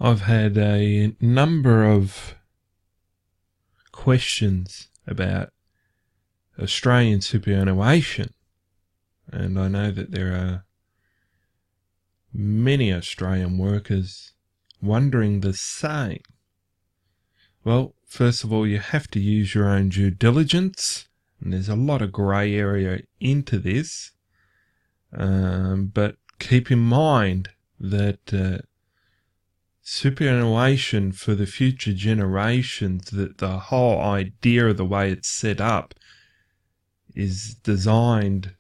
I've had a number of questions about Australian superannuation, and I know that there are many Australian workers wondering the same. Well, first of all, you have to use your own due diligence, and there's a lot of grey area into this, but keep in mind that superannuation for the future generations, that the whole idea of the way it's set up is designed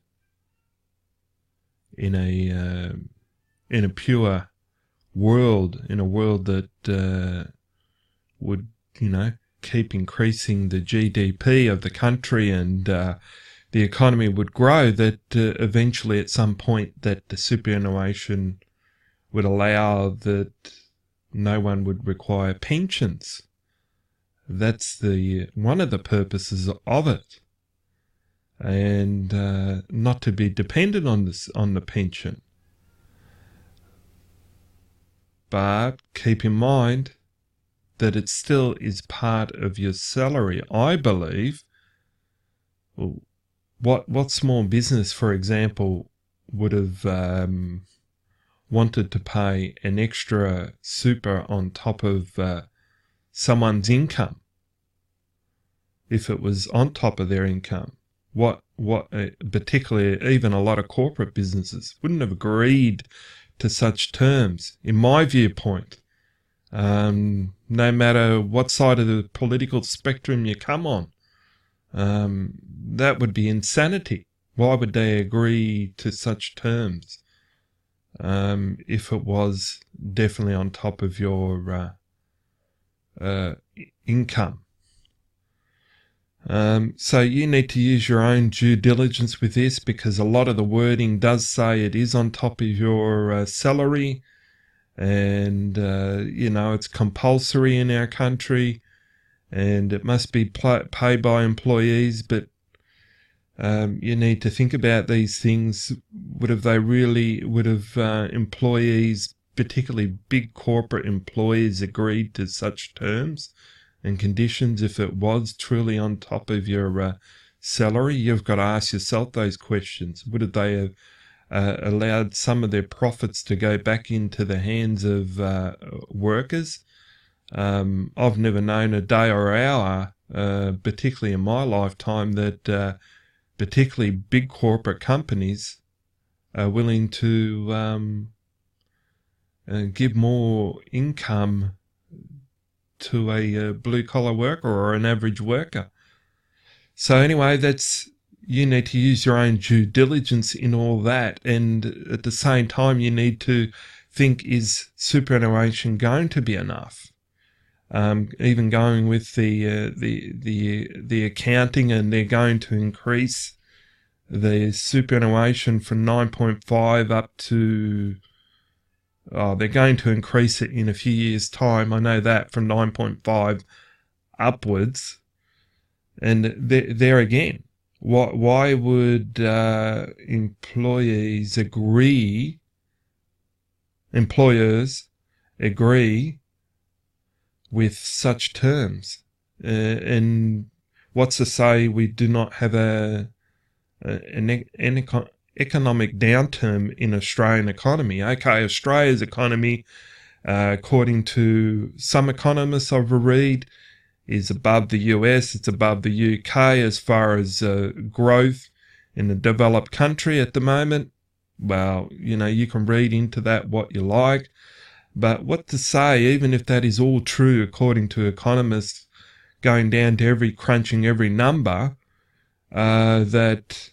in a pure world, in a world that would, keep increasing the GDP of the country, and the economy would grow, that eventually at some point that the superannuation would allow that no one would require pensions. That's one of the purposes of it, and not to be dependent on the pension. But keep in mind that it still is part of your salary. I believe, what small business, for example, would have wanted to pay an extra super on top of someone's income, if it was on top of their income? What particularly even a lot of corporate businesses wouldn't have agreed to such terms, in my viewpoint. No matter what side of the political spectrum you come on, that would be insanity. Why would they agree to such terms if it was definitely on top of your income? So you need to use your own due diligence with this, because a lot of the wording does say it is on top of your salary, and it's compulsory in our country, and it must be paid by employees. But you need to think about these things. Would have employees, particularly big corporate employees, agreed to such terms and conditions if it was truly on top of your salary? You've got to ask yourself those questions. Would have they have allowed some of their profits to go back into the hands of workers? I've never known a day or hour, particularly in my lifetime, that particularly big corporate companies are willing to give more income to a blue-collar worker or an average worker. So anyway, you need to use your own due diligence in all that, and at the same time you need to think, is superannuation going to be enough? Even going with the accounting, and they're going to increase the superannuation from 9.5 up to, they're going to increase it in a few years' time. I know that, from 9.5 upwards. And there again, why would employers agree with such terms? And what's to say we do not have an economic downturn in Australian economy? Okay, Australia's economy, according to some economists I've read, is above the US, it's above the UK as far as growth in a developed country at the moment. Well, you can read into that what you like, but what to say, even if that is all true according to economists, going down to crunching every number, that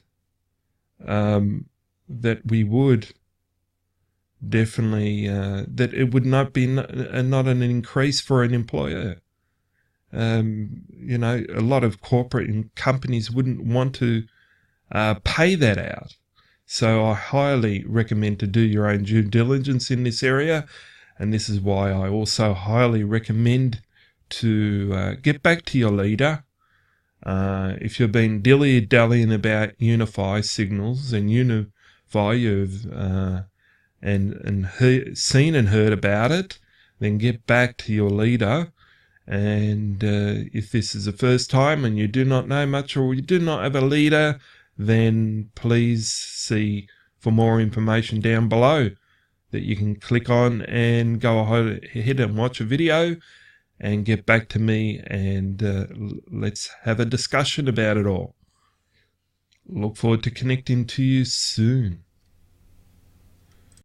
we would definitely, that it would not be not an increase for an employer. A lot of corporate companies wouldn't want to pay that out. So I highly recommend to do your own due diligence in this area, and this is why I also highly recommend to get back to your leader. If you've been dilly-dallying about Unify signals and Unify, you've seen and heard about it, then get back to your leader. And if this is the first time and you do not know much, or you do not have a leader, then please see for more information down below that you can click on and go ahead and watch a video and get back to me, and let's have a discussion about it all. Look forward to connecting to you soon.